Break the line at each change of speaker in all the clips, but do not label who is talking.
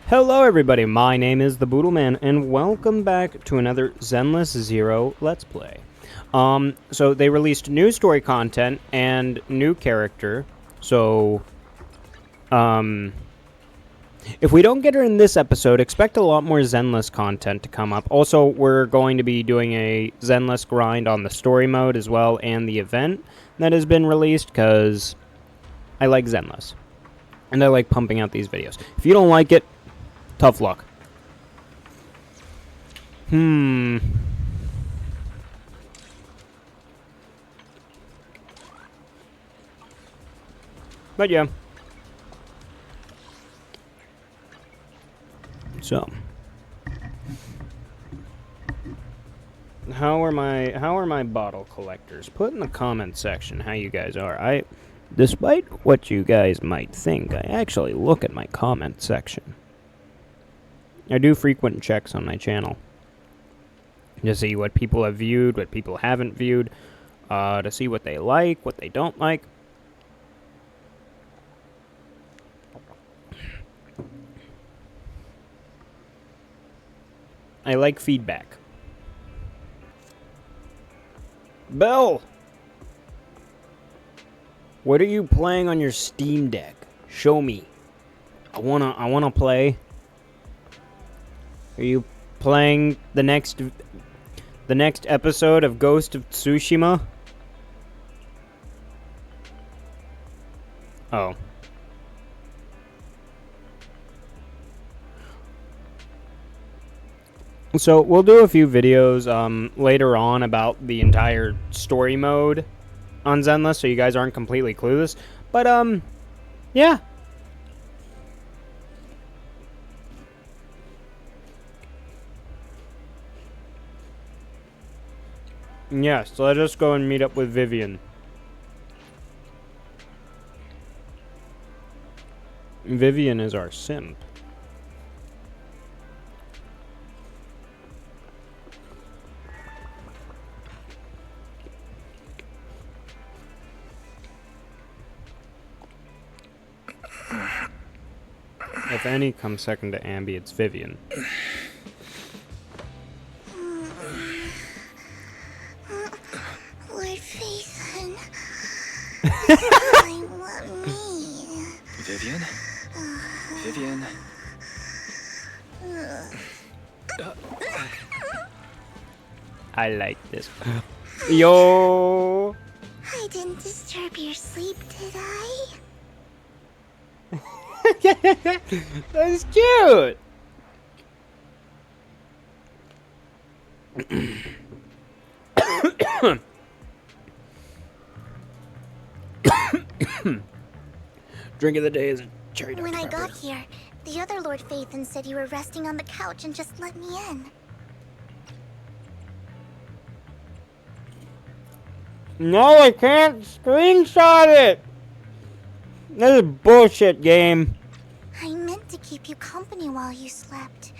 Hello everybody, my name is the Boodleman, and welcome back to another Zenless Zero Let's Play. So they released new story content and new character, so, if we don't get her in this episode, expect a lot more Zenless content to come up. Also, we're going to be doing a Zenless grind on the story mode as well, and the event that has been released, because I like Zenless. And I like pumping out these videos. If you don't like it, tough luck. But yeah. So. How are my bottle collectors? Put in the comment section how you guys are. Despite what you guys might think, I actually look at my comment section. I do frequent checks on my channel to see what people have viewed, what people haven't viewed, to see what they like, what they don't like. I like feedback. Belle! What are you playing on your Steam Deck? Show me. I wanna play. Are you playing the next episode of Ghost of Tsushima? Oh. So we'll do a few videos later on about the entire story mode on Zenless, so you guys aren't completely clueless. But yeah. Yes, so let us go and meet up with Vivian. Vivian is our simp. If any comes second to Ambi, it's Vivian.
Vivian? Vivian?
I like this. Yo!
I didn't disturb your sleep, did I?
That's cute! Drink of the day is a cherry Dr.
When I
Pepper.
got here, the other Lord Phaethon said you were resting on the couch and just let me in.
No, I can't screenshot it! This is a bullshit game.
I meant to keep you company while you slept,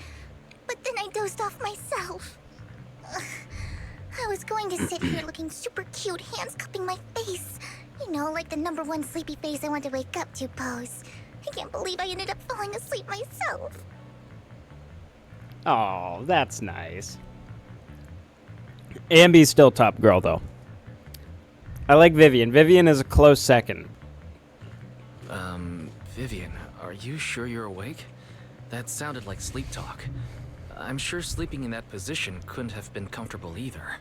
but then I dozed off myself. Ugh. I was going to sit here looking super cute, hands cupping my face. You know, like the #1 sleepy face I want to wake up to pose. I can't believe I ended up falling asleep myself.
Oh, that's nice. Ambi's still top girl, though. I like Vivian. Vivian is a close second.
Vivian, are you sure you're awake? That sounded like sleep talk. I'm sure sleeping in that position couldn't have been comfortable either.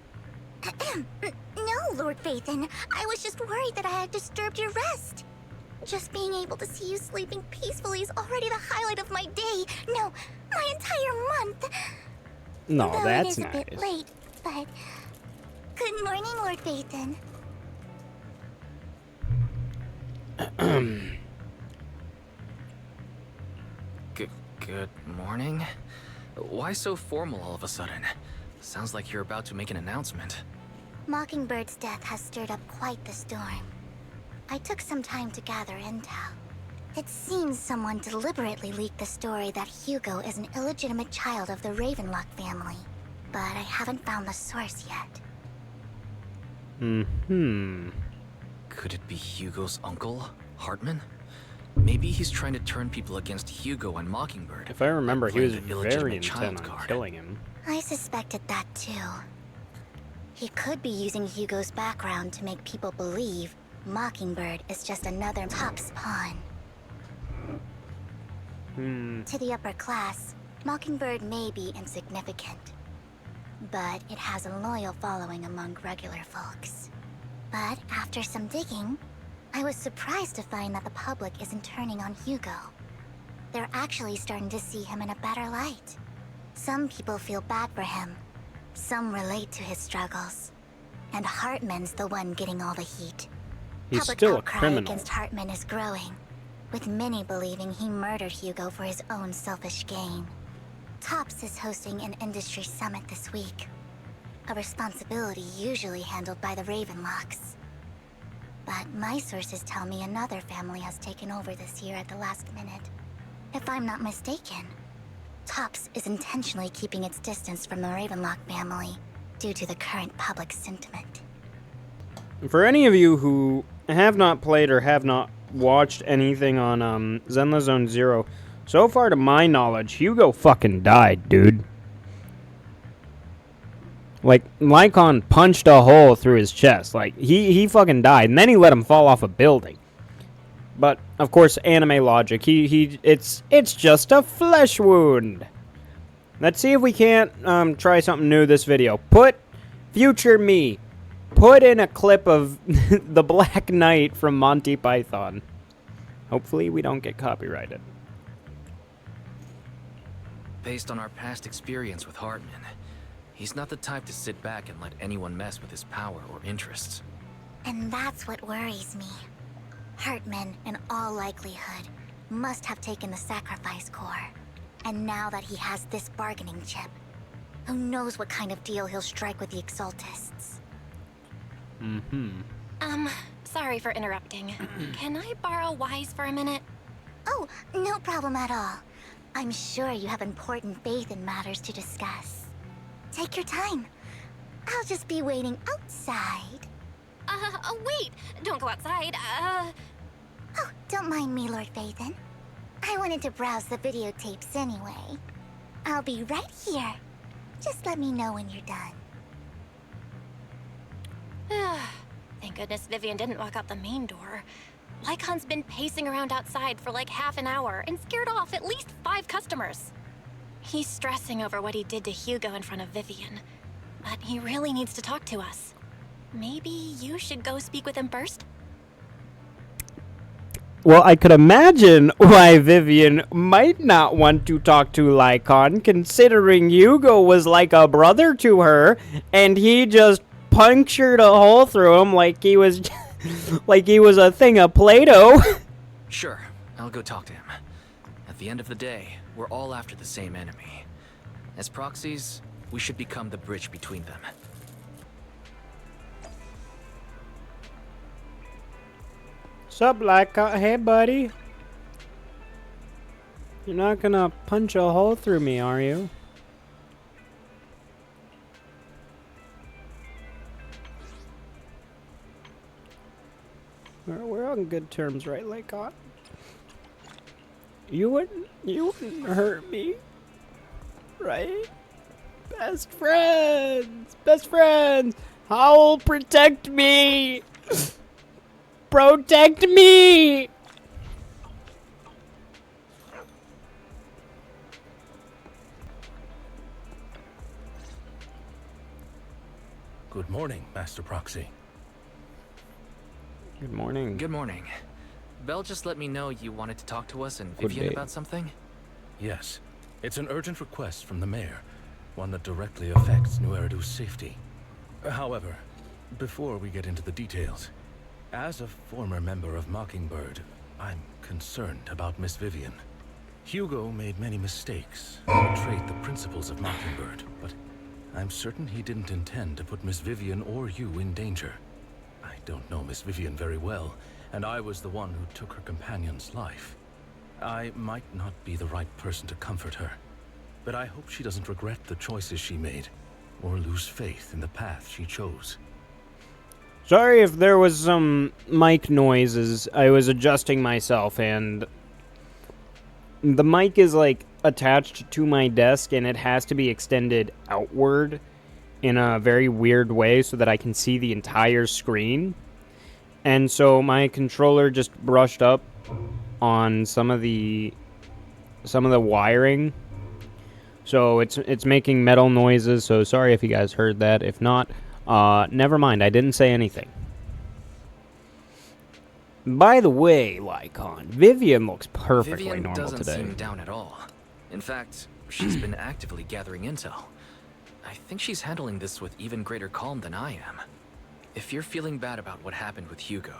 No, Lord Phaethon. I was just worried that I had disturbed your rest. Just being able to see you sleeping peacefully is already the highlight of my day. No, my entire month.
No,
Though
that's
it is
nice.
a bit late, but good morning, Lord Phaethon.
Good morning? Why so formal all of a sudden? Sounds like you're about to make an announcement.
Mockingbird's death has stirred up quite the storm. I took some time to gather intel. It seems someone deliberately leaked the story that Hugo is an illegitimate child of the Ravenlock family, but I haven't found the source yet.
Could it be Hugo's uncle, Hartman? Maybe he's trying to turn people against Hugo and Mockingbird.
If I remember, he was
playing the
very
illegitimate child
intent on
card.
killing him.
I suspected that too. He could be using Hugo's background to make people believe Mockingbird is just another Top's pawn. To the upper class, Mockingbird may be insignificant, but it has a loyal following among regular folks. But after some digging, I was surprised to find that the public isn't turning on Hugo. They're actually starting to see him in a better light. Some people feel bad for him. Some relate to his struggles. And Hartman's the one getting all the heat.
He's
Public
still a
outcry
criminal.
against Hartman is growing, with many believing he murdered Hugo for his own selfish gain. Tops is hosting an industry summit this week, a responsibility usually handled by the Ravenlocks. But my sources tell me another family has taken over this year at the last minute. If I'm not mistaken, Tops is intentionally keeping its distance from the Ravenlock family due to the current public sentiment.
For any of you who have not played or have not watched anything on Zenless Zone Zero, so far to my knowledge, Hugo fucking died, dude. Like, Lycon punched a hole through his chest. Like, he fucking died, and then he let him fall off a building. But, of course, anime logic, it's just a flesh wound. Let's see if we can't try something new this video. Future me, put in a clip of the Black Knight from Monty Python. Hopefully we don't get copyrighted.
Based on our past experience with Hartman, he's not the type to sit back and let anyone mess with his power or interests.
And that's what worries me. Hartman, in all likelihood, must have taken the sacrifice core. And now that he has this bargaining chip, who knows what kind of deal he'll strike with the Exaltists.
Sorry for interrupting. Can I borrow Wise for a minute?
Oh, no problem at all. I'm sure you have important faith in matters to discuss. Take your time. I'll just be waiting outside.
Wait! Don't go outside,
Oh, don't mind me, Lord Phaethon. I wanted to browse the videotapes anyway. I'll be right here. Just let me know when you're done.
Thank goodness Vivian didn't walk out the main door. Lycon's been pacing around outside for like half an hour and scared off at least 5 customers. He's stressing over what he did to Hugo in front of Vivian, but he really needs to talk to us. Maybe you should go speak with him first?
Well, I could imagine why Vivian might not want to talk to Lycon, considering Hugo was like a brother to her, and he just punctured a hole through him like he was a thing of Play-Doh.
Sure, I'll go talk to him. At the end of the day, we're all after the same enemy. As proxies, we should become the bridge between them.
Sup, Lycon? Hey, buddy. You're not gonna punch a hole through me, are you? We're on good terms, right, Lycon? You wouldn't hurt me, right? Best friends. Howl, protect me. Protect me.
Good morning, Master Proxy.
Good morning.
Good morning. Belle just let me know you wanted to talk to us and
Good
Vivian
day.
about something.
Yes, it's an urgent request from the mayor, one that directly affects New Eridu's safety. However, before we get into the details, as a former member of Mockingbird, I'm concerned about Miss Vivian. Hugo made many mistakes and betrayed the principles of Mockingbird, but I'm certain he didn't intend to put Miss Vivian or you in danger. I don't know Miss Vivian very well, and I was the one who took her companion's life. I might not be the right person to comfort her, but I hope she doesn't regret the choices she made, or lose faith in the path she chose.
Sorry if there was some mic noises. I was adjusting myself, and the mic is, like, attached to my desk, and it has to be extended outward in a very weird way so that I can see the entire screen. And so my controller just brushed up on some of the wiring. So it's making metal noises, so sorry if you guys heard that. If not, never mind, I didn't say anything. By the way, Lycon, Vivian looks perfectly
Vivian
normal
doesn't
today.
seem down at all. In fact, she's been actively gathering intel. I think she's handling this with even greater calm than I am. If you're feeling bad about what happened with Hugo,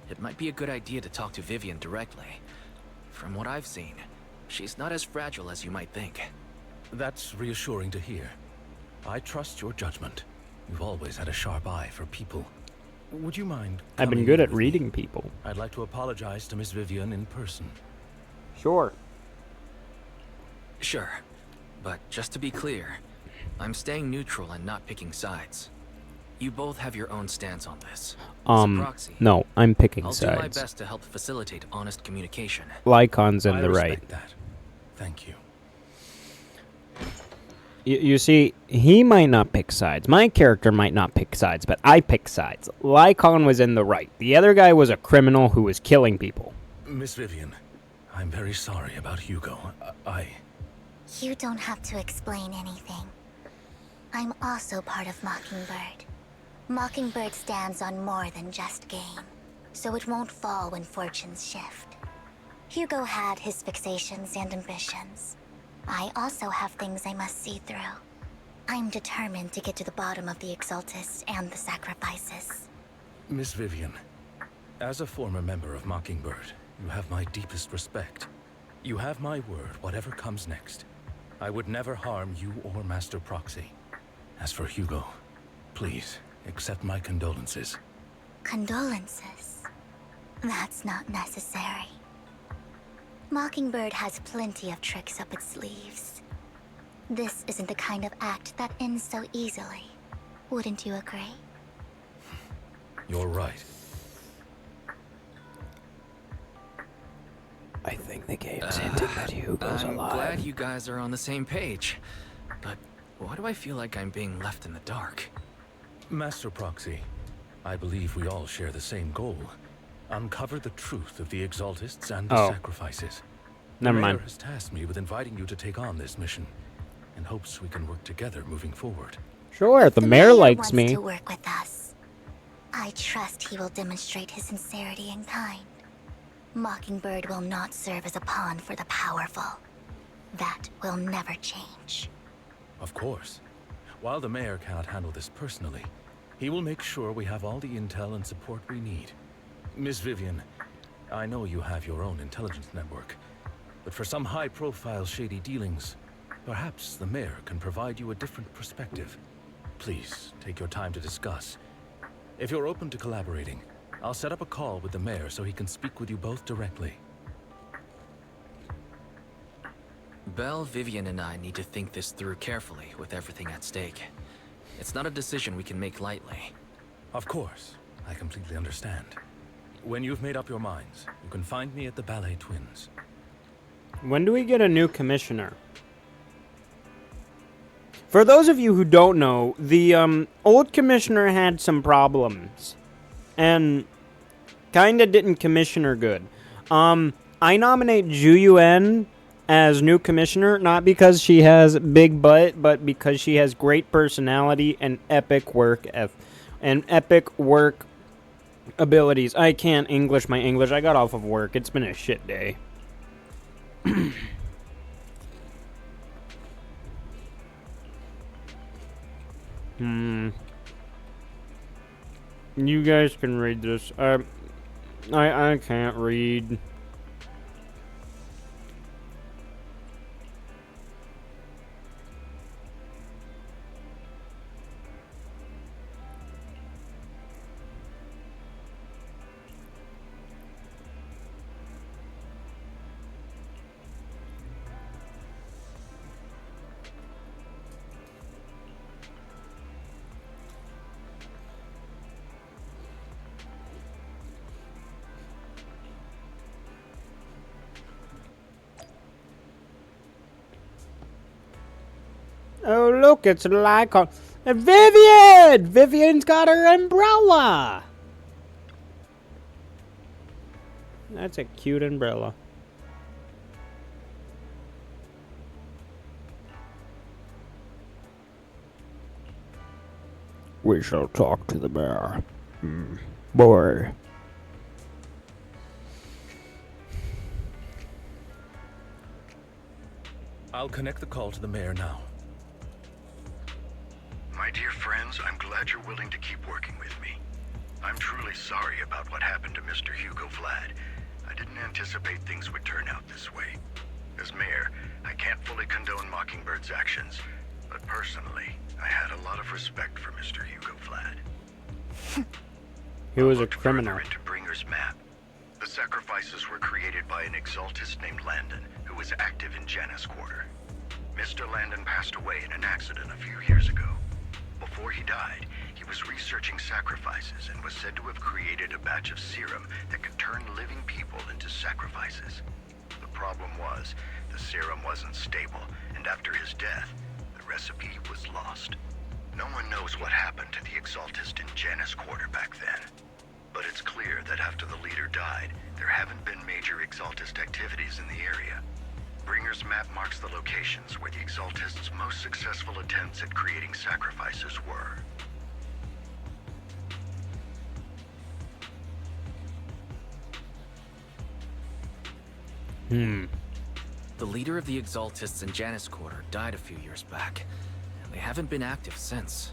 it might be a good idea to talk to Vivian directly. From what I've seen, she's not as fragile as you might think.
That's reassuring to hear. I trust your judgment. You've always had a sharp eye for people. Would you mind
I've been
coming
good
in
at
with
reading
me?
people.
I'd like to apologize to Miss Vivian in person.
Sure.
Sure, but just to be clear, I'm staying neutral and not picking sides. You both have your own stance on this. As a proxy,
No, I'm picking
I'll do my
sides.
best to help facilitate honest communication.
Lycon's in
I
the right.
respect that. Thank you.
You see, he might not pick sides. My character might not pick sides, but I pick sides. Lycon was in the right. The other guy was a criminal who was killing people.
Miss Vivian, I'm very sorry about Hugo.
You don't have to explain anything. I'm also part of Mockingbird. Mockingbird stands on more than just gain, so it won't fall when fortunes shift. Hugo had his fixations and ambitions. I also have things I must see through. I'm determined to get to the bottom of the Exaltists and the sacrifices.
Miss Vivian, as a former member of Mockingbird, you have my deepest respect. You have my word, whatever comes next. I would never harm you or Master Proxy. As for Hugo, please, accept my condolences.
Condolences? That's not necessary. Mockingbird has plenty of tricks up its sleeves. This isn't the kind of act that ends so easily. Wouldn't you agree?
You're right.
I think the game's hinting that Hugo's
I'm
alive.
glad you guys are on the same page. But why do I feel like I'm being left in the dark?
Master Proxy, I believe we all share the same goal. Uncover the truth of the Exaltists and the sacrifices.
Never
the
mind.
Mayor has tasked me with inviting you to take on this mission, in hopes we can work together moving forward.
Sure, the mayor likes
wants
me.
to work with us. I trust he will demonstrate his sincerity in kind. Mockingbird will not serve as a pawn for the powerful. That will never change.
Of course. While the Mayor cannot handle this personally, he will make sure we have all the intel and support we need. Miss Vivian, I know you have your own intelligence network, but for some high-profile shady dealings, perhaps the Mayor can provide you a different perspective. Please, take your time to discuss. If you're open to collaborating, I'll set up a call with the Mayor so he can speak with you both directly.
Belle, Vivian, and I need to think this through carefully with everything at stake. It's not a decision we can make lightly.
Of course, I completely understand. When you've made up your minds, you can find me at the Ballet Twins.
When do we get a new commissioner? For those of you who don't know, the old commissioner had some problems. And kinda didn't commission her good. I nominate Juyuan as new commissioner, not because she has big butt, but because she has great personality and epic work abilities. I can't English my English. I got off of work. It's been a shit day. You guys can read this. I can't read. Oh, look, it's an icon. Vivian! Vivian's got her umbrella. That's a cute umbrella. We shall talk to the bear. Boy.
I'll connect the call to the mayor now.
My dear friends, I'm glad you're willing to keep working with me. I'm truly sorry about what happened to Mr. Hugo Vlad. I didn't anticipate things would turn out this way. As mayor, I can't fully condone Mockingbird's actions, but personally, I had a lot of respect for Mr. Hugo Vlad.
He was a
Looked
criminal.
further into Bringer's map. The sacrifices were created by an exaltist named Landon, who was active in Janus Quarter. Mr. Landon passed away in an accident a few years ago. Before he died, he was researching sacrifices and was said to have created a batch of serum that could turn living people into sacrifices. The problem was, the serum wasn't stable, and after his death, the recipe was lost. No one knows what happened to the exaltist in Janus Quarter back then. But it's clear that after the leader died, there haven't been major exaltist activities in the area. Bringer's map marks the locations where the exaltist's most successful attempts at creating sacrifices were.
The leader of the Exaltists in Janus Quarter died a few years back, and they haven't been active since.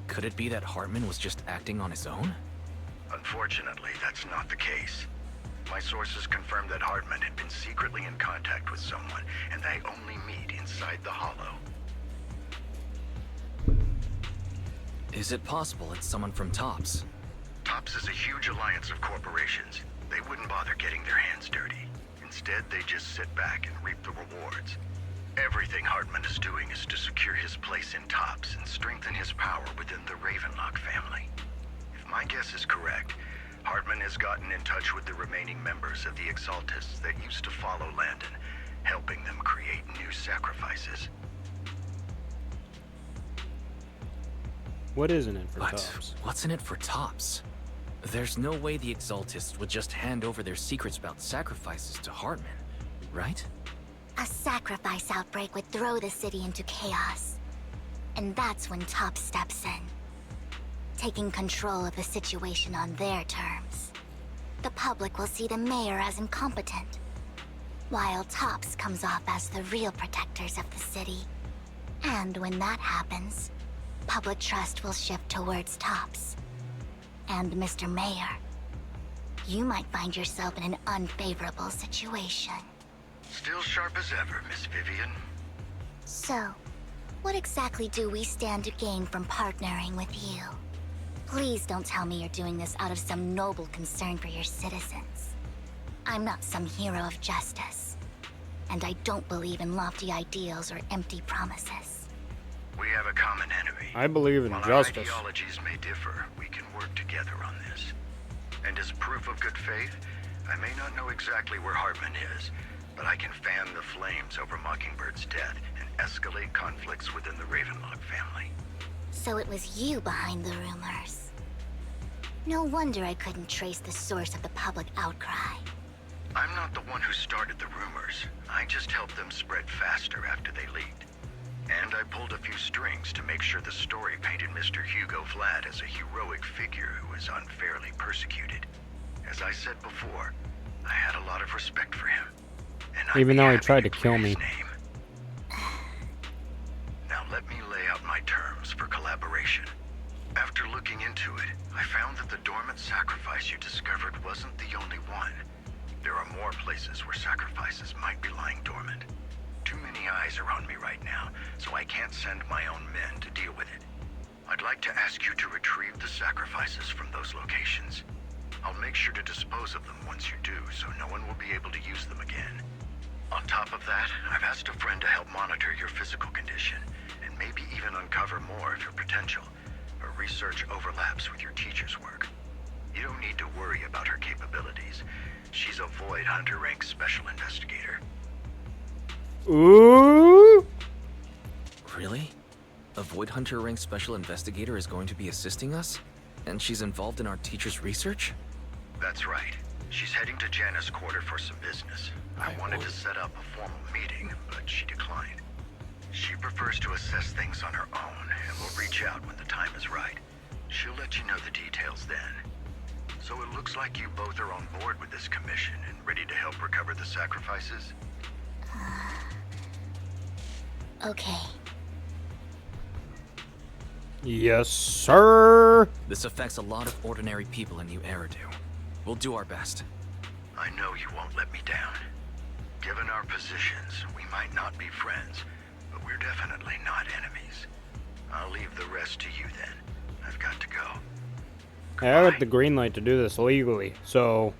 Could it be that Hartman was just acting on his own?
Unfortunately, that's not the case. My sources confirmed that Hartman had been secretly in contact with someone, and they only meet inside the Hollow.
Is it possible it's someone from Tops?
Tops is a huge alliance of corporations. They wouldn't bother getting their hands dirty. Instead, they just sit back and reap the rewards. Everything Hartman is doing is to secure his place in Tops and strengthen his power within the Ravenlock family. If my guess is correct, Hartman has gotten in touch with the remaining members of the Exaltists that used to follow Landon, helping them create new sacrifices.
What is in it for
But
Tops?
what's in it for Tops? There's no way the Exaltists would just hand over their secrets about sacrifices to Hartman, right?
A sacrifice outbreak would throw the city into chaos. And that's when Top steps in, taking control of the situation on their terms. The public will see the mayor as incompetent, while Tops comes off as the real protectors of the city. And when that happens, public trust will shift towards Tops. And Mr. Mayor, you might find yourself in an unfavorable situation.
Still sharp as ever, Miss Vivian.
So, what exactly do we stand to gain from partnering with you? Please don't tell me you're doing this out of some noble concern for your citizens. I'm not some hero of justice, and I don't believe in lofty ideals or empty promises.
We have a common enemy.
I believe in
While
justice.
our ideologies may differ, we can work together on this. And as proof of good faith, I may not know exactly where Hartman is, but I can fan the flames over Mockingbird's death and escalate conflicts within the Ravenlock family.
So it was you behind the rumors. No wonder I couldn't trace the source of the public outcry.
I'm not the one who started the rumors. I just helped them spread faster after they leaked. And I pulled a few strings to make sure the story painted Mr. Hugo Vlad as a heroic figure who was unfairly persecuted. As I said before, I had a lot of respect for him. And I'd
Even
be
though he
happy
tried to
clear
kill me.
his name. Now let me lay out my terms for collaboration. After looking into it, I found that the dormant sacrifice you discovered wasn't the only one. There are more places where sacrifices might be lying dormant. Too many eyes are on me right now, so I can't send my own men to deal with it. I'd like to ask you to retrieve the sacrifices from those locations. I'll make sure to dispose of them once you do, so no one will be able to use them again. On top of that, I've asked a friend to help monitor your physical condition, and maybe even uncover more of your potential. Her research overlaps with your teacher's work. You don't need to worry about her capabilities. She's a Void Hunter rank special investigator.
Ooh!
Really? Void Hunter ranked special investigator is going to be assisting us? And she's involved in our teacher's research?
That's right. She's heading to Janus Quarter for some business. I wanted to set up a formal meeting, but she declined. She prefers to assess things on her own, and will reach out when the time is right. She'll let you know the details then. So it looks like you both are on board with this commission and ready to help recover the sacrifices?
Okay.
Yes, sir.
This affects a lot of ordinary people in New Eridu. We'll do our best.
I know you won't let me down. Given our positions, we might not be friends, but we're definitely not enemies. I'll leave the rest to you then. I've got to go.
Hey, I got the green light to do this legally, so...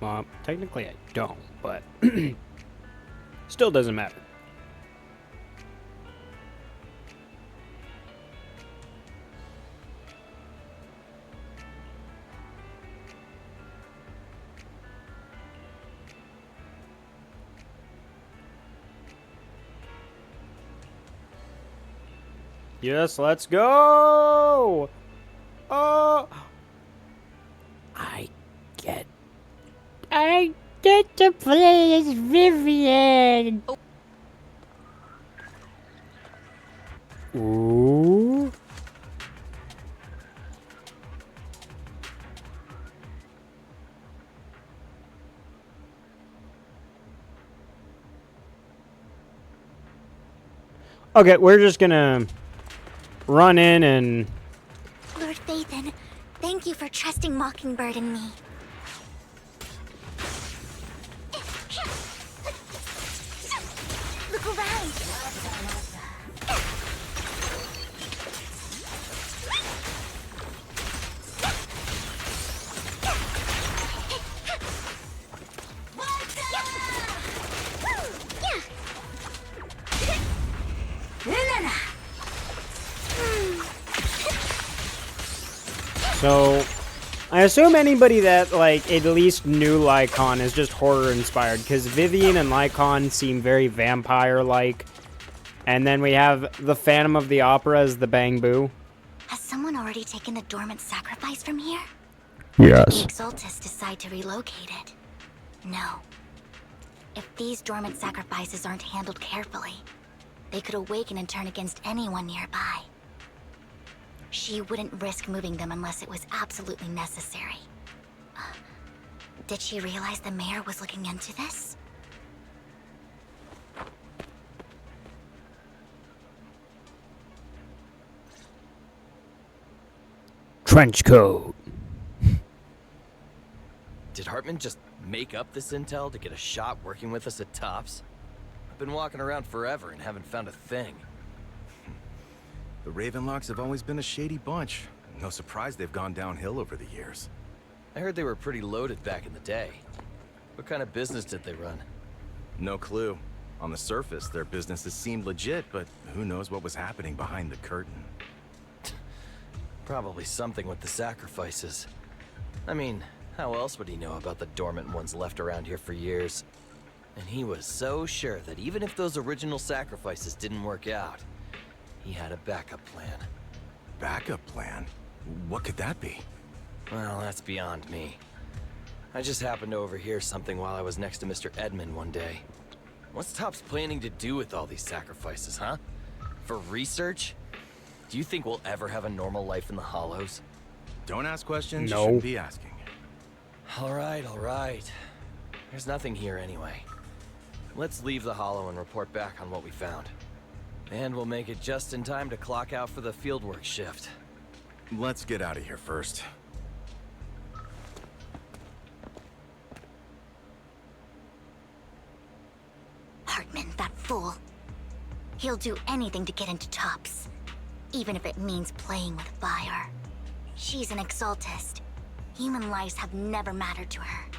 Well, technically I don't, but... Still doesn't matter. Yes, let's go! Oh! I get to play as Vivian! Ooh. Okay, we're just gonna run in and...
Lord Phaethon, thank you for trusting Mockingbird and me. Look around.
So, I assume anybody that, like, at least knew Lycon is just horror-inspired, because Vivian and Lycon seem very vampire-like. And then we have the Phantom of the Opera as the Bang Boo.
Has someone already taken the dormant sacrifice from here?
Yes.
The Exaltists decide to relocate it. No. If these dormant sacrifices aren't handled carefully, they could awaken and turn against anyone nearby. She wouldn't risk moving them unless it was absolutely necessary. Did she realize the mayor was looking into this?
Trench coat.
Did Hartman just make up this intel to get a shot working with us at Tops? I've been walking around forever and haven't found a thing.
The Ravenlocks have always been a shady bunch. No surprise they've gone downhill over the years.
I heard they were pretty loaded back in the day. What kind of business did they run?
No clue. On the surface, their businesses seemed legit, but who knows what was happening behind the curtain.
Probably something with the sacrifices. I mean, how else would he know about the dormant ones left around here for years? And he was so sure that even if those original sacrifices didn't work out, he had a backup plan.
Backup plan? What could that be?
Well, that's beyond me. I just happened to overhear something while I was next to Mr. Edmund one day. What's Tops planning to do with all these sacrifices, huh? For research? Do you think we'll ever have a normal life in the Hollows?
Don't ask questions
No.
you shouldn't be asking.
All right. There's nothing here anyway. Let's leave the Hollow and report back on what we found. And we'll make it just in time to clock out for the fieldwork shift.
Let's get out of here first.
Hartman, that fool. He'll do anything to get into Tops, even if it means playing with fire. She's an Exaltist. Human lives have never mattered to her.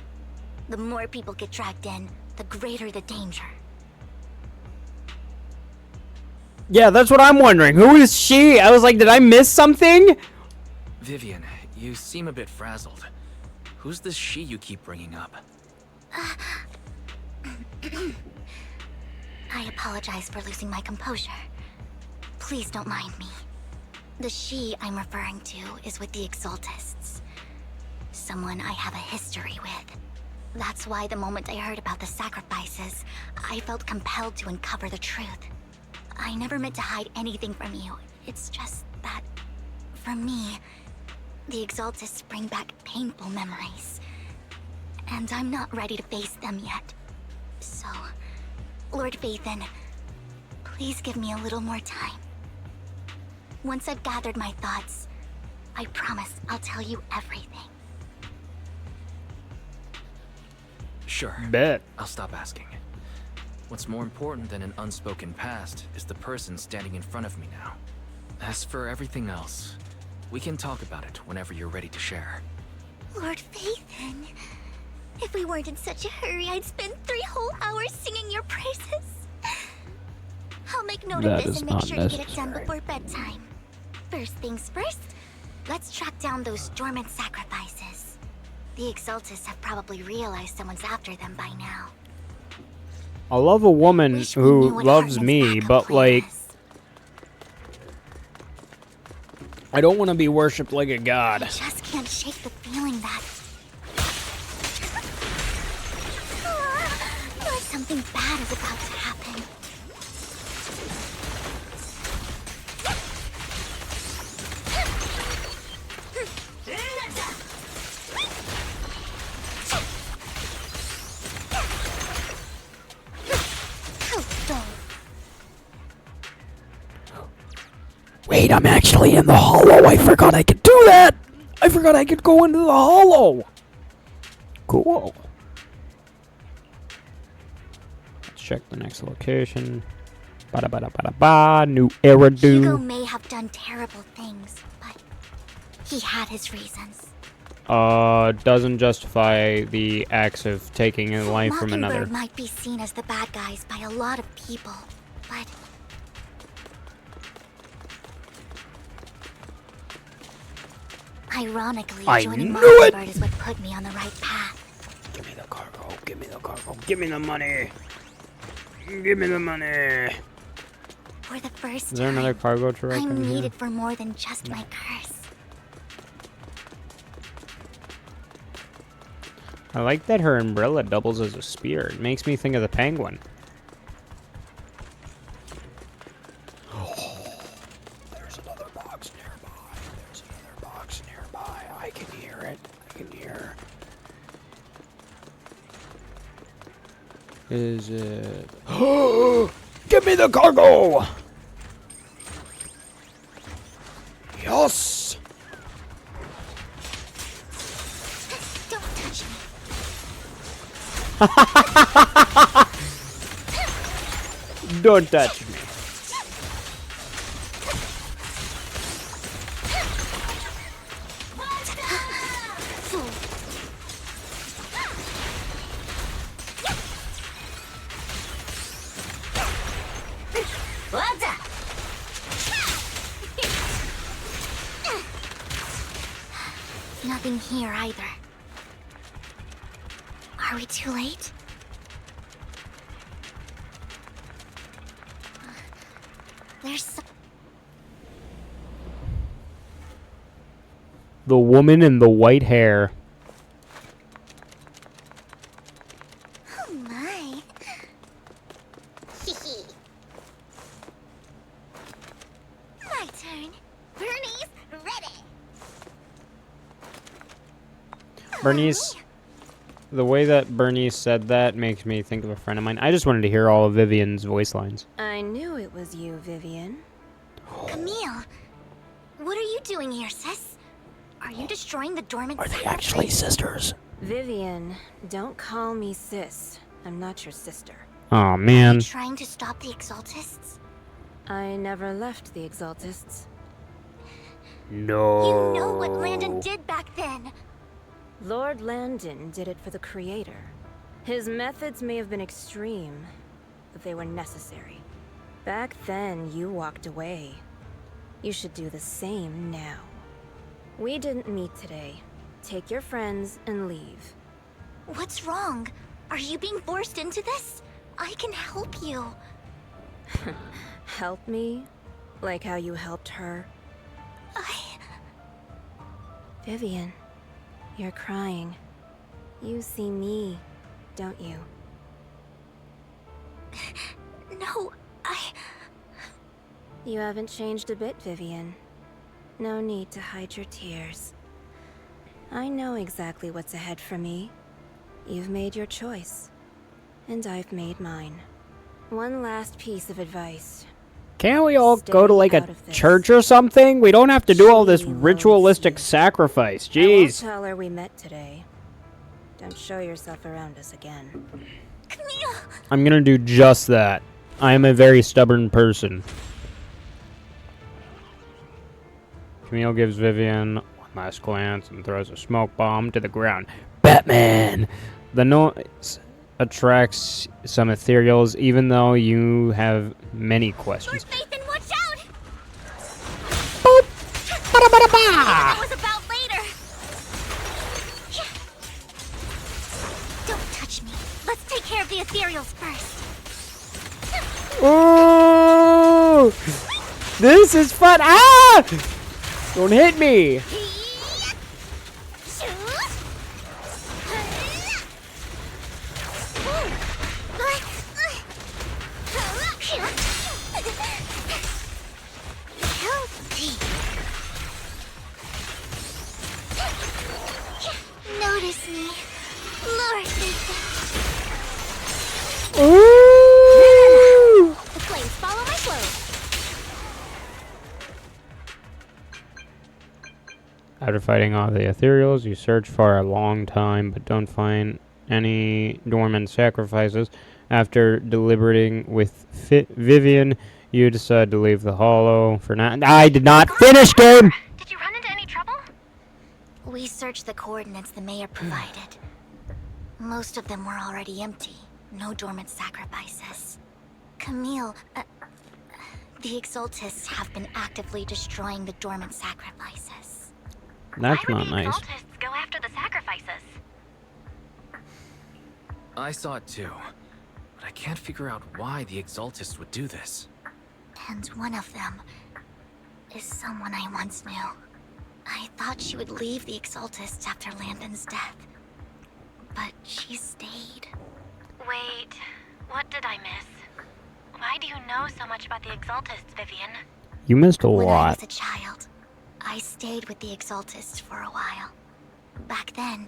The more people get dragged in, the greater the danger.
Yeah, that's what I'm wondering. Who is she? I was like, did I miss something?
Vivian, you seem a bit frazzled. Who's this she you keep bringing up?
I apologize for losing my composure. Please don't mind me. The she I'm referring to is with the Exaltists. Someone I have a history with. That's why the moment I heard about the sacrifices, I felt compelled to uncover the truth. I never meant to hide anything from you. It's just that, for me, the Exaltists bring back painful memories. And I'm not ready to face them yet. So, Lord Vathan, please give me a little more time. Once I've gathered my thoughts, I promise I'll tell you everything.
Sure.
Bet.
I'll stop asking. What's more important than an unspoken past is the person standing in front of me now. As for everything else, we can talk about it whenever you're ready to share.
Lord Vathan, if we weren't in such a hurry, I'd spend 3 whole hours singing your praises. I'll make note
That
of this
is
and make
not
sure to get it done
necessary.
before bedtime. First things first, let's track down those dormant sacrifices. The Exaltists have probably realized someone's after them by now.
I love a woman
Wish we
who
knew what
loves
Hartman's
me,
backup
but
plan
like,
is.
I don't want to be worshipped like a
I
god.
just can't shake the feeling that... like something bad is about to happen.
Wait, I'm actually in the hollow. I forgot I could do that. I forgot I could go into the hollow. Cool. Let's check the next location. Bada bada bada ba. New
Hugo
Eridu.
may have done terrible things, but he had his reasons.
Doesn't justify the acts of taking a life from
Mockingbird
another.
might be seen as the bad guys by a lot of people, but ironically,
I
joining
knew it!
Mockingbird is what put me on the right path.
Give me the cargo. Give me the cargo. Give me the money. Give me the money.
For the first
Is there
time,
another cargo truck
I'm
in here?
needed for more than just my curse.
I like that her umbrella doubles as a spear. It makes me think of the penguin. Oh, there's another box nearby. There's another box nearby. I can hear it. I can hear. Is it? Give me the cargo! Yes!
Don't touch me.
Don't touch me.
Nothing here either. Are we too late? There's some...
The woman in the white hair.
Oh my. My turn. Bernie's ready.
Bernice, the way that Bernice said that makes me think of a friend of mine. I just wanted to hear all of Vivian's voice lines.
I knew it was you, Vivian.
Camille, what are you doing here, sis? Are you destroying the dormant
Are they actually
sacrifice?
sisters?
Vivian, don't call me sis. I'm not your sister.
Oh man.
Trying to stop the Exaltists?
I never left the Exaltists.
No.
You know what Landon did back then.
Lord Landon did it for the Creator. His methods may have been extreme, but they were necessary. Back then, you walked away. You should do the same now. We didn't meet today. Take your friends and leave.
What's wrong? Are you being forced into this? I can help you.
Help me? Like how you helped her? Vivian, you're crying. You see me, don't you?
No,
You haven't changed a bit, Vivian. No need to hide your tears. I know exactly what's ahead for me. You've made your choice, and I've made mine. One last piece of advice.
Can't we all
Stay
go to like a
out of this.
church or something? We don't have to do all this
She loves
ritualistic
you.
sacrifice.
I won't
Jeez.
tell her we met today. Don't show yourself around us again.
Camille!
I'm gonna do just that. I am a very stubborn person. Camille gives Vivian one last glance and throws a smoke bomb to the ground. Batman! The noise attracts some ethereals, even though you have many
Lord
questions.
Nathan, watch out!
Boop!
That
Ba-da-ba-da-ba!
was about later. Don't touch me. Let's take care of the ethereals first.
Ooh! This is fun! Ah! Don't hit me!
Notice me, Lord Nathan.
Ooh!
The flames follow my flow.
After fighting off the ethereals, you search for a long time but don't find any dormant sacrifices. After deliberating with Vivian, you decide to leave the hollow for now. I did not finish game!
Did you run into any trouble?
We searched the coordinates the mayor provided. Most of them were already empty. No dormant sacrifices. Camille, the Exaltists have been actively destroying the dormant sacrifices.
That's
Why would
not
the
nice.
Exaltists go after the sacrifices?
I saw it too, but I can't figure out why the Exaltists would do this.
And one of them is someone I once knew. I thought she would leave the Exaltists after Landon's death. But she stayed.
Wait, what did I miss? Why do you know so much about the Exaltists, Vivian?
You missed a
When I
lot.
was a child, I stayed with the Exaltists for a while. Back then,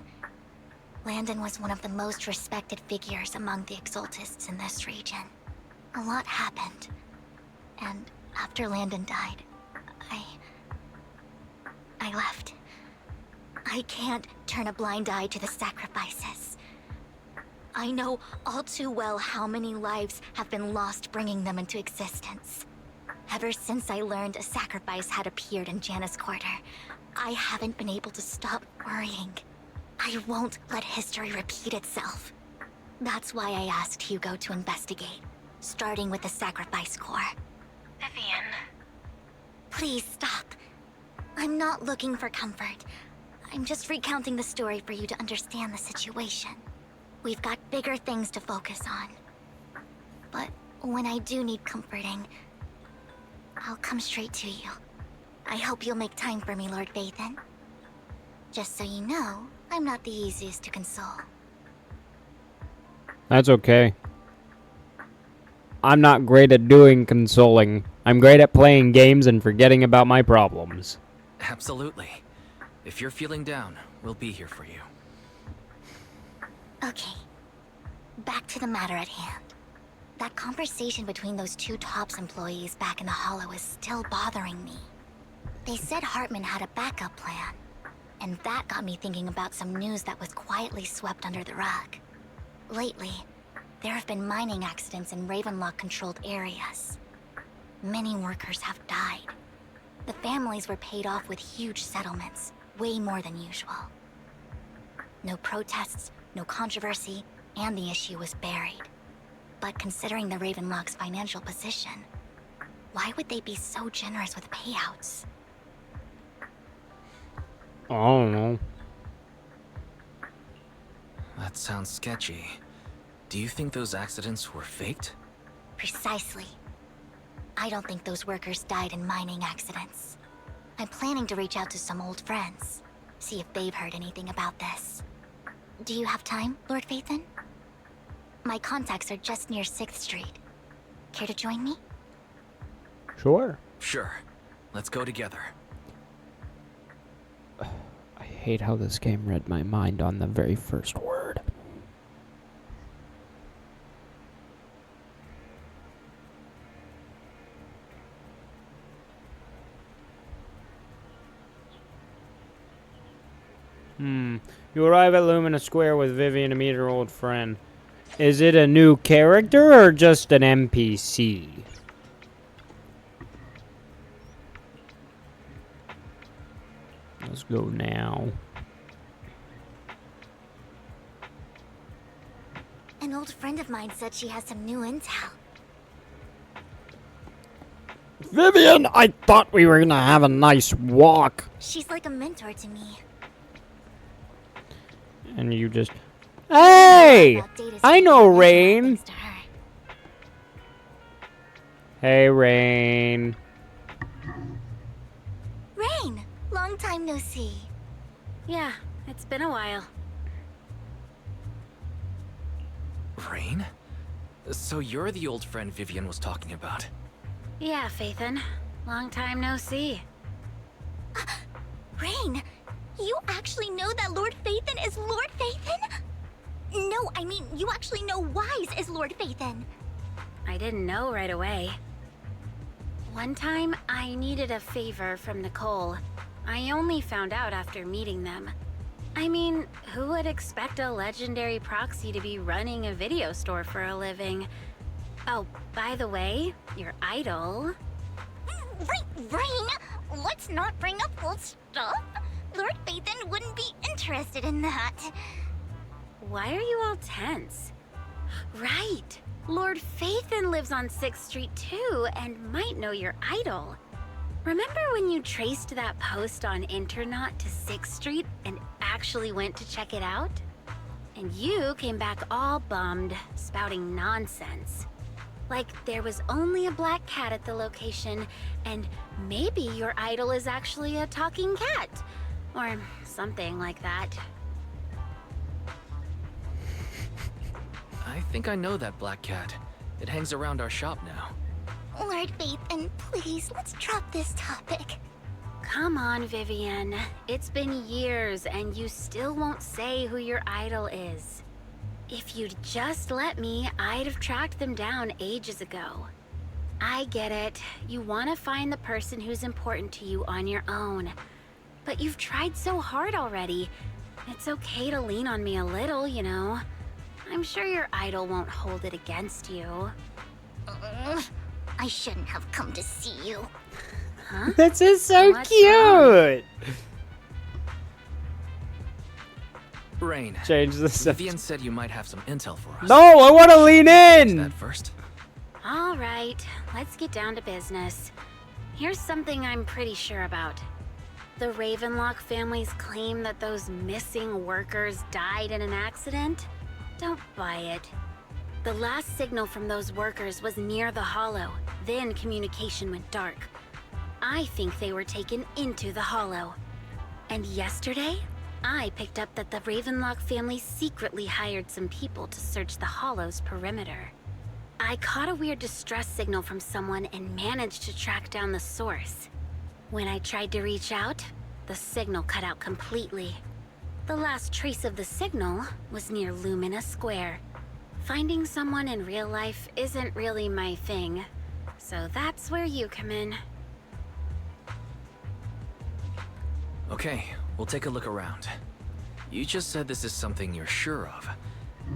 Landon was one of the most respected figures among the Exaltists in this region. A lot happened. And after Landon died, I left. I can't turn a blind eye to the sacrifices. I know all too well how many lives have been lost bringing them into existence. Ever since I learned a sacrifice had appeared in Janus Quarter, I haven't been able to stop worrying. I won't let history repeat itself. That's why I asked Hugo to investigate, starting with the Sacrifice Corps.
Vivian.
Please stop. I'm not looking for comfort. I'm just recounting the story for you to understand the situation. We've got bigger things to focus on. But when I do need comforting, I'll come straight to you. I hope you'll make time for me, Lord Vathan. Just so you know, I'm not the easiest to console.
That's okay. I'm not great at doing consoling. I'm great at playing games and forgetting about my problems.
Absolutely. If you're feeling down, we'll be here for you.
Okay. Back to the matter at hand. That conversation between those two TOPS employees back in the Hollow is still bothering me. They said Hartman had a backup plan, and that got me thinking about some news that was quietly swept under the rug. Lately, there have been mining accidents in Ravenlock-controlled areas. Many workers have died. The families were paid off with huge settlements, way more than usual. No protests, no controversy, and the issue was buried. But considering the Ravenlock's financial position, why would they be so generous with payouts?
I don't know.
That sounds sketchy. Do you think those accidents were faked?
Precisely. I don't think those workers died in mining accidents. I'm planning to reach out to some old friends, see if they've heard anything about this. Do you have time, Lord Phaethon? My contacts are just near 6th Street. Care to join me?
Sure.
Sure. Let's go together.
I hate how this game read my mind on the very first word. You arrive at Lumina Square with Vivian to meet her old friend. Is it a new character or just an NPC? Let's go now.
An old friend of mine said she has some new intel.
Vivian, I thought we were gonna have a nice walk.
She's like a mentor to me.
And you just... Hey! I know Rain.
Thanks to her.
Hey, Rain.
Rain! Long time no see.
Yeah, it's been a while.
Rain? So you're the old friend Vivian was talking about.
Yeah, Phaethon. Long time no see.
Rain! You actually know that Lord Phaethon is Lord Phaethon? No, I mean, you actually know Wise is Lord Phaethon.
I didn't know right away. One time, I needed a favor from Nicole. I only found out after meeting them. I mean, who would expect a legendary proxy to be running a video store for a living? Oh, by the way, your idol...
Rain, let's not bring up old stuff. Lord Phaethon wouldn't be interested in that.
Why are you all tense? Right! Lord Phaethon lives on 6th Street too, and might know your idol. Remember when you traced that post on Internaut to 6th Street and actually went to check it out? And you came back all bummed, spouting nonsense. Like there was only a black cat at the location, and maybe your idol is actually a talking cat. Or something like that.
I think I know that black cat. It hangs around our shop now.
Lord Phaethon, please, let's drop this topic.
Come on, Vivian. It's been years and you still won't say who your idol is. If you'd just let me, I'd have tracked them down ages ago. I get it. You want to find the person who's important to you on your own. But you've tried so hard already. It's okay to lean on me a little, you know. I'm sure your idol won't hold it against you.
I shouldn't have come to see you.
Huh?
This is so
What's
cute.
Rain,
Change the subject.
Vivian said you might have some intel for us.
No, I want to lean
Is
in.
that first?
All right, let's get down to business. Here's something I'm pretty sure about. The Ravenlock family's claim that those missing workers died in an accident? Don't buy it. The last signal from those workers was near the Hollow, then communication went dark. I think they were taken into the Hollow. And yesterday, I picked up that the Ravenlock family secretly hired some people to search the Hollow's perimeter. I caught a weird distress signal from someone and managed to track down the source. When I tried to reach out, the signal cut out completely. The last trace of the signal was near Lumina Square. Finding someone in real life isn't really my thing, so that's where you come in.
Okay, we'll take a look around. You just said this is something you're sure of.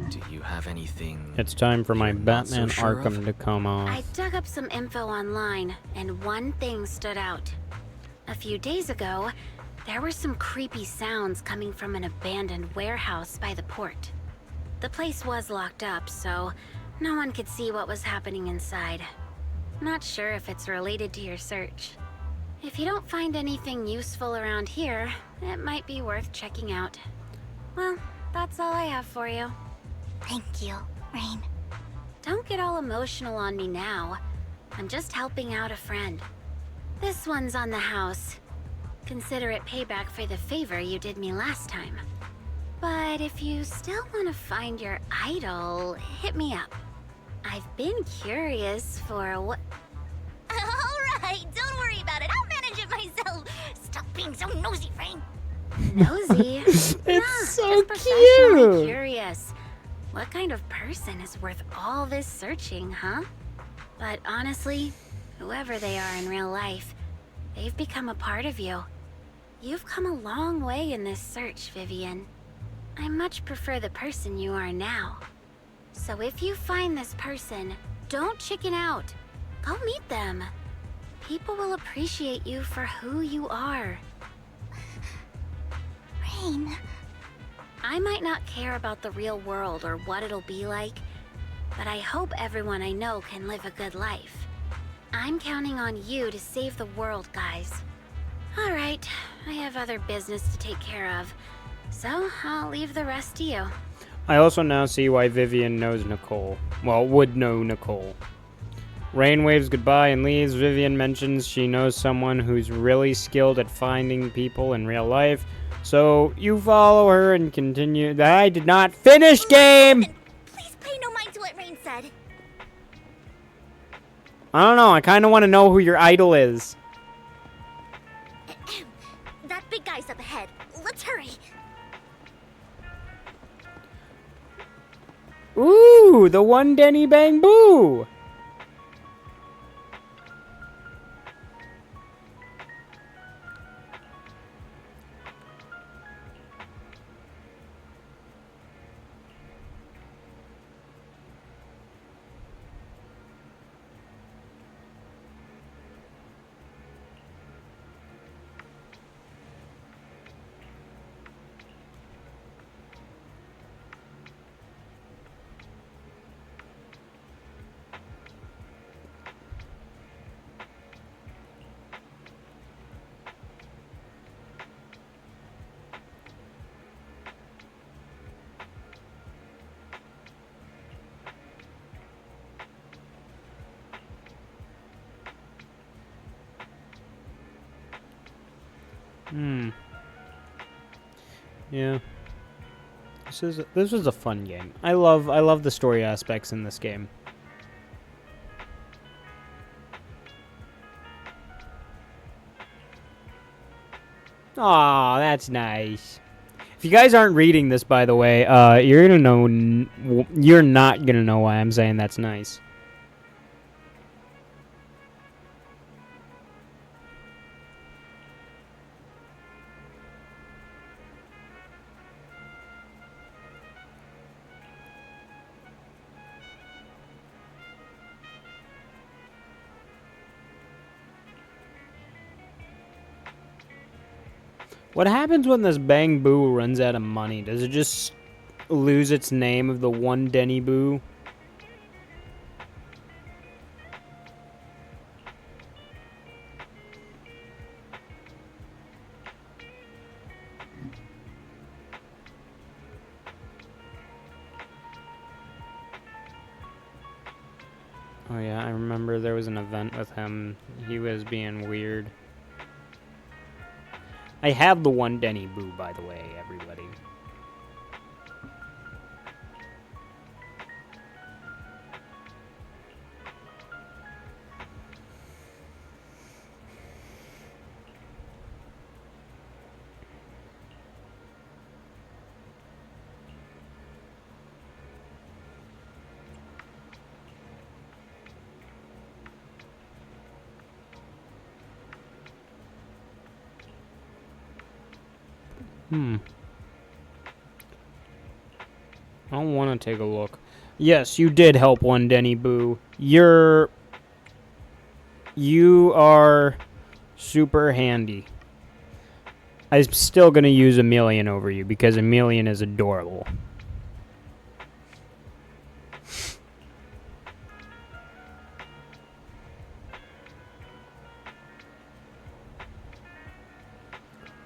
Do you have anything...
It's time for my
you're not so
Batman
sure
Arkham
of?
to come off.
I dug up some info online, and one thing stood out. A few days ago, there were some creepy sounds coming from an abandoned warehouse by the port. The place was locked up, so no one could see what was happening inside. Not sure if it's related to your search. If you don't find anything useful around here, it might be worth checking out. Well, that's all I have for you.
Thank you, Rain.
Don't get all emotional on me now. I'm just helping out a friend. This one's on the house. Consider it payback for the favor you did me last time. But if you still want to find your idol, hit me up. I've been curious for what...
Alright, don't worry about it. I'll manage it myself. Stop being so nosy, Rain.
Nosy?
It's so
just professionally
cute.
curious. What kind of person is worth all this searching, huh? But honestly, whoever they are in real life, they've become a part of you. You've come a long way in this search, Vivian. I much prefer the person you are now. So if you find this person, don't chicken out. Go meet them. People will appreciate you for who you are.
Rain.
I might not care about the real world or what it'll be like, but I hope everyone I know can live a good life. I'm counting on you to save the world, guys. Alright, I have other business to take care of, so I'll leave the rest to you.
I also now see why Vivian knows Nicole. Well, would know Nicole. Rain waves goodbye and leaves. Vivian mentions she knows someone who's really skilled at finding people in real life. So you follow her and continue. I did not finish game!
Please pay no mind to what Rain said.
I don't know. I kind of want to know who your idol is.
That big guy's up ahead. Let's hurry.
Ooh, the one Denny Bang Boo! Yeah. This was a fun game. I love the story aspects in this game. Aw, that's nice. If you guys aren't reading this, by the way, you're gonna know. You're not gonna know why I'm saying that's nice. What happens when this Bang Boo runs out of money? Does it just lose its name of the one Denny Boo? Oh yeah, I remember there was an event with him. He was being weird. I have the one Denny Boo, by the way, everybody. I don't want to take a look. Yes, you did help one Denny Boo. You are super handy. I'm still going to use Emilian over you because Emilian is adorable.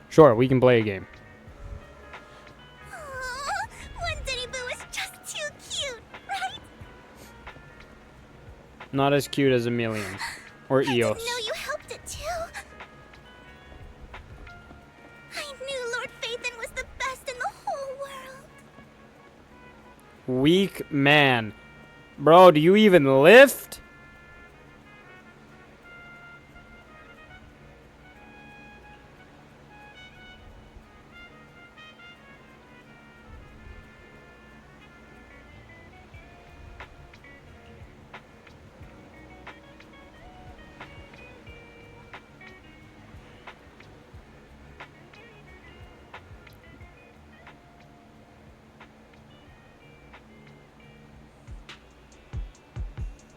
Sure, we can play a game.
One Denny Boo is just too cute, right?
Not as cute as Emilian. Or
I didn't
Eos.
know you helped it too. I knew Lord Phaethon was the best in the whole world.
Weak man. Bro, do you even lift?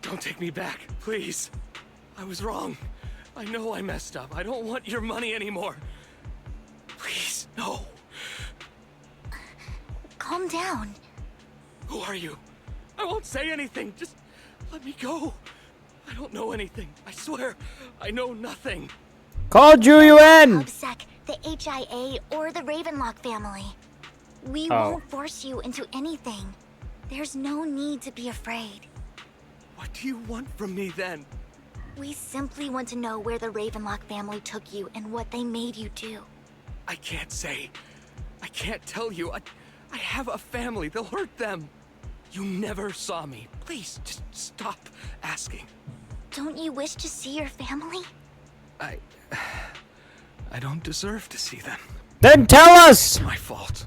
Don't take me back, please. I was wrong. I know I messed up. I don't want your money anymore. Please, no.
Calm down.
Who are you? I won't say anything. Just let me go. I don't know anything. I swear, I know nothing.
Call Julian!
Obsec, the HIA, or the Ravenlock family. We
Oh.
won't force you into anything. There's no need to be afraid.
What do you want from me then?
We simply want to know where the Ravenlock family took you and what they made you do.
I can't say. I can't tell you. I have a family. They'll hurt them. You never saw me. Please, just stop asking.
Don't you wish to see your family?
I don't deserve to see them.
Then tell us!
It's my fault.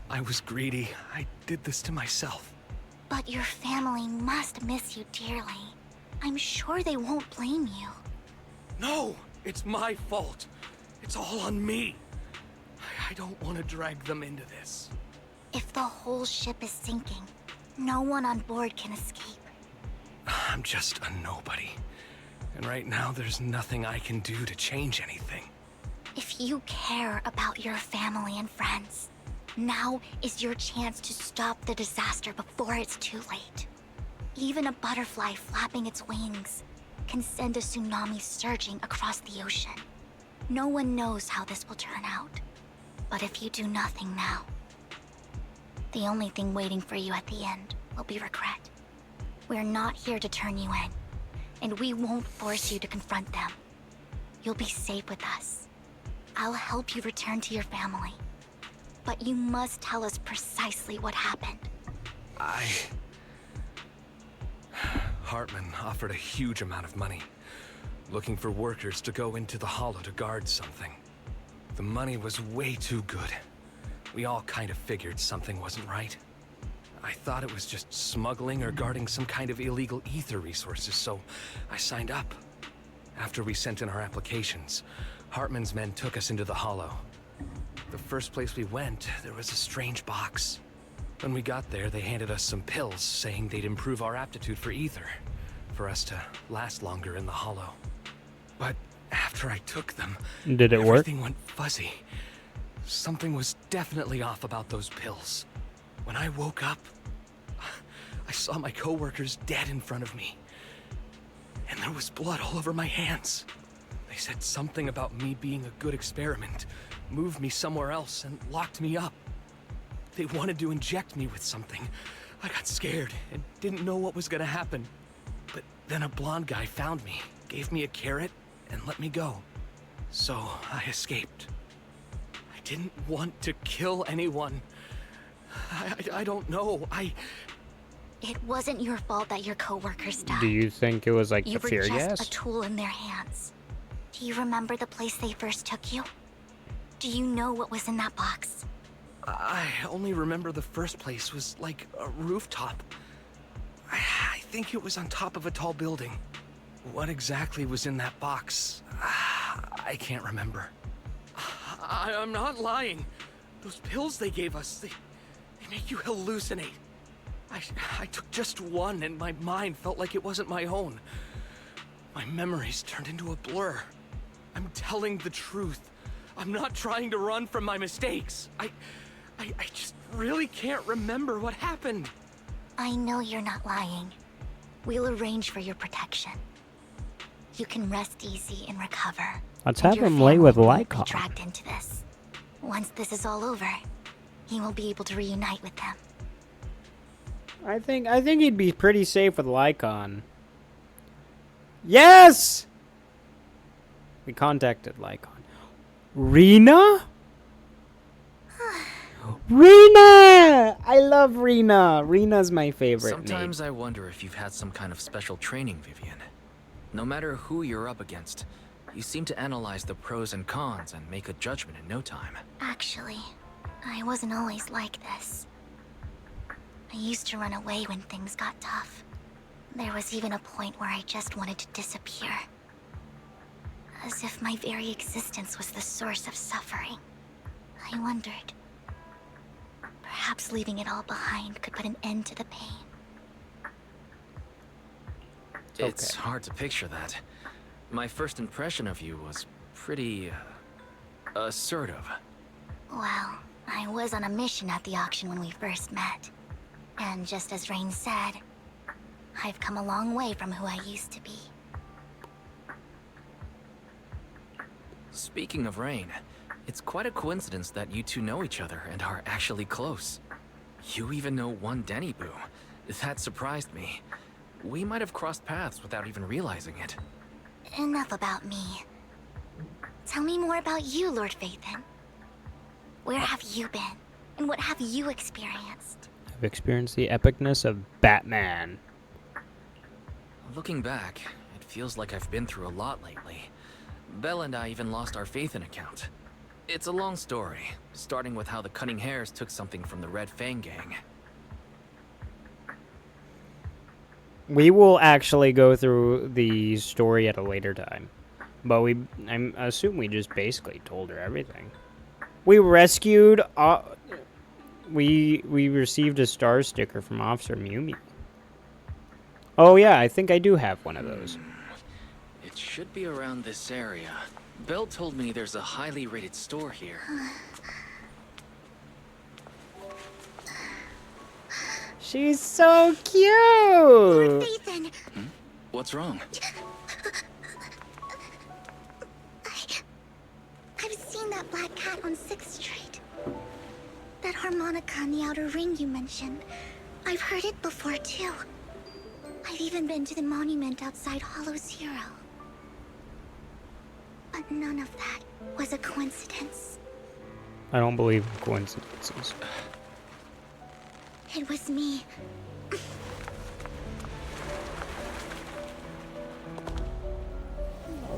I was greedy. I did this to myself.
But your family must miss you dearly. I'm sure they won't blame you.
No, it's my fault. It's all on me. I don't want to drag them into this.
If the whole ship is sinking, no one on board can escape.
I'm just a nobody. And right now, there's nothing I can do to change anything.
If you care about your family and friends, now is your chance to stop the disaster before it's too late. Even a butterfly flapping its wings can send a tsunami surging across the ocean. No one knows how this will turn out. But if you do nothing now, the only thing waiting for you at the end will be regret. We're not here to turn you in, and we won't force you to confront them. You'll be safe with us. I'll help you return to your family. But you must tell us precisely what happened.
Hartman offered a huge amount of money, looking for workers to go into the Hollow to guard something. The money was way too good. We all kind of figured something wasn't right. I thought it was just smuggling or guarding some kind of illegal ether resources, so I signed up. After we sent in our applications, Hartman's men took us into the Hollow. The first place we went, there was a strange box. When we got there, they handed us some pills, saying they'd improve our aptitude for ether, for us to last longer in the Hollow. But after I took them,
Did it work?
everything went fuzzy. Something was definitely off about those pills. When I woke up, I saw my coworkers dead in front of me. And there was blood all over my hands. They said something about me being a good experiment, moved me somewhere else, and locked me up. They wanted to inject me with something. I got scared and didn't know what was gonna happen. But then a blonde guy found me, gave me a carrot, and let me go. So I escaped. I didn't want to kill anyone. I don't know.
It wasn't your fault that your coworkers died.
Do you think it was like
You
the
were
fear
just
gas?
a tool in their hands. Do you remember the place they first took you? Do you know what was in that box?
I only remember the first place was like a rooftop. I think it was on top of a tall building. What exactly was in that box? I can't remember. I'm not lying. Those pills they gave us, they make you hallucinate. I took just one and my mind felt like it wasn't my own. My memories turned into a blur. I'm telling the truth. I'm not trying to run from my mistakes. I just really can't remember what happened.
I know you're not lying. We'll arrange for your protection. You can rest easy and recover.
Let's
and
have
your
him lay with
family won't be
Lycon.
dragged into this. Once this is all over, he will be able to reunite with them.
I think he'd be pretty safe with Lycon. Yes! We contacted Lycon. Rena? Rena! I love Rena. Rena's my favorite
Sometimes I wonder if you've had some kind of special training, Vivian. No matter who you're up against, you seem to analyze the pros and cons and make a judgment in no time.
Actually, I wasn't always like this. I used to run away when things got tough. There was even a point where I just wanted to disappear. As if my very existence was the source of suffering. I wondered. Perhaps leaving it all behind could put an end to the pain.
It's hard to picture that. My first impression of you was pretty... assertive.
Well, I was on a mission at the auction when we first met. And just as Rain said, I've come a long way from who I used to be.
Speaking of Rain, it's quite a coincidence that you two know each other and are actually close. You even know one Denny Boo. That surprised me. We might have crossed paths without even realizing it.
Enough about me. Tell me more about you, Lord Vathan. Where have you been? And what have you experienced?
I've experienced the epicness of Batman.
Looking back, it feels like I've been through a lot lately. Belle and I even lost our faith in account. It's a long story, starting with how the Cunning Hares took something from the Red Fang gang.
We will actually go through the story at a later time. But I assume we just basically told her everything. We rescued... we received a star sticker from Officer Mew Mew. Oh yeah, I think I do have one of those.
It should be around this area. Belle told me there's a highly rated store here.
She's so cute!
Lord Vathan!
What's wrong?
I've seen that black cat on 6th Street. That harmonica in the outer ring you mentioned. I've heard it before too. I've even been to the monument outside Hollow Zero. But none of that was a coincidence.
I don't believe in coincidences.
It was me.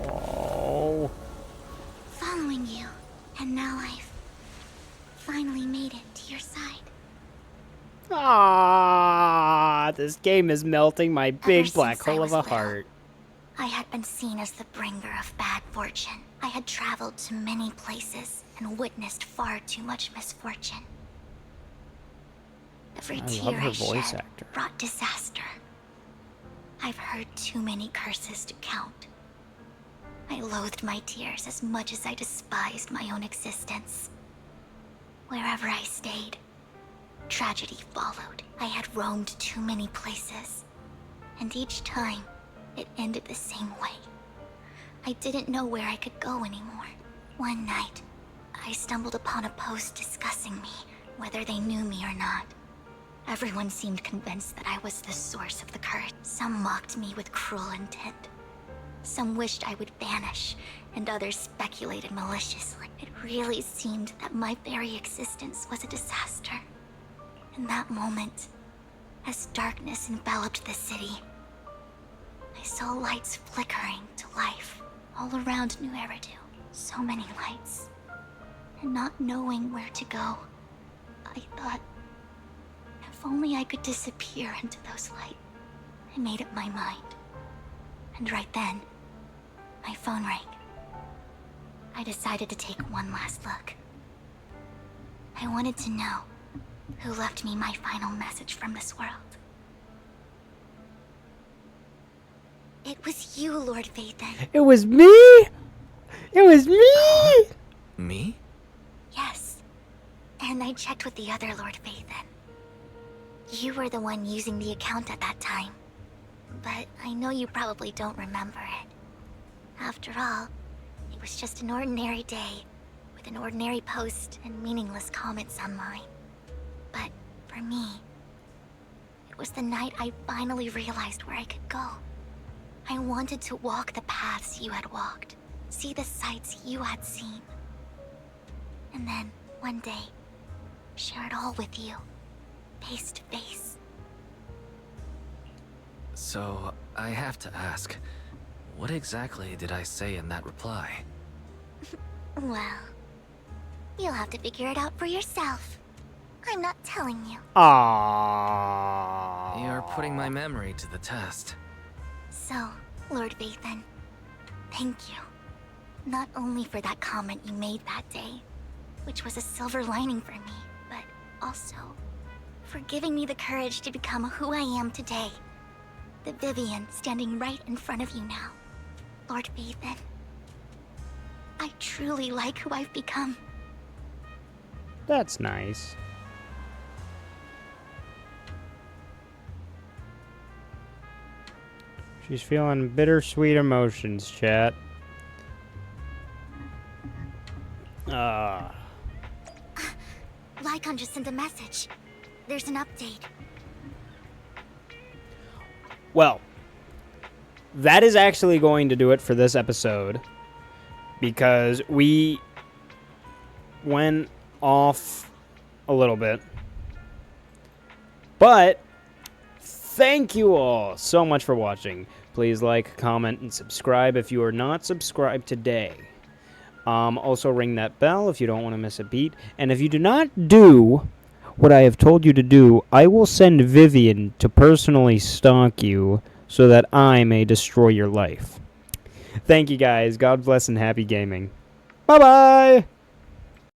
Oh.
Following you. And now I've finally made it to your side.
Ah, this game is melting my big
Ever
black
since I
hole of
was
a
little,
heart.
I had been seen as the bringer of bad fortune. I had traveled to many places and witnessed far too much misfortune. Every
I love
tear
her
I
voice
shed
actor.
brought disaster. I've heard too many curses to count. I loathed my tears as much as I despised my own existence. Wherever I stayed, tragedy followed. I had roamed too many places, and each time, it ended the same way. I didn't know where I could go anymore. One night, I stumbled upon a post discussing me, whether they knew me or not. Everyone seemed convinced that I was the source of the curse. Some mocked me with cruel intent. Some wished I would vanish, and others speculated maliciously. It really seemed that my very existence was a disaster. In that moment, as darkness enveloped the city, I saw lights flickering to life all around New Eridu. So many lights. And not knowing where to go, I thought, if only I could disappear into those lights. I made up my mind. And right then, my phone rang. I decided to take one last look. I wanted to know who left me my final message from this world. It was you, Lord Vathan.
It was me? It was me?
Me?
Yes. And I checked with the other Lord Vathan. You were the one using the account at that time. But I know you probably don't remember it. After all, it was just an ordinary day, with an ordinary post and meaningless comments online. But for me, it was the night I finally realized where I could go. I wanted to walk the paths you had walked, see the sights you had seen. And then, one day, share it all with you, face to face.
So, I have to ask, what exactly did I say in that reply?
Well, you'll have to figure it out for yourself. I'm not telling you.
Ah.
You're putting my memory to the test.
So, Lord Vathan, thank you. Not only for that comment you made that day, which was a silver lining for me, but also for giving me the courage to become who I am today. The Vivian standing right in front of you now. Lord Vathan, I truly like who I've become.
That's nice. She's feeling bittersweet emotions, chat.
Lycon just sent a message. There's an update.
Well, that is actually going to do it for this episode, because we went off a little bit. But thank you all so much for watching. Please like, comment, and subscribe if you are not subscribed today. Also ring that bell if you don't want to miss a beat. And if you do not do what I have told you to do, I will send Vivian to personally stalk you so that I may destroy your life. Thank you guys. God bless and happy gaming. Bye-bye!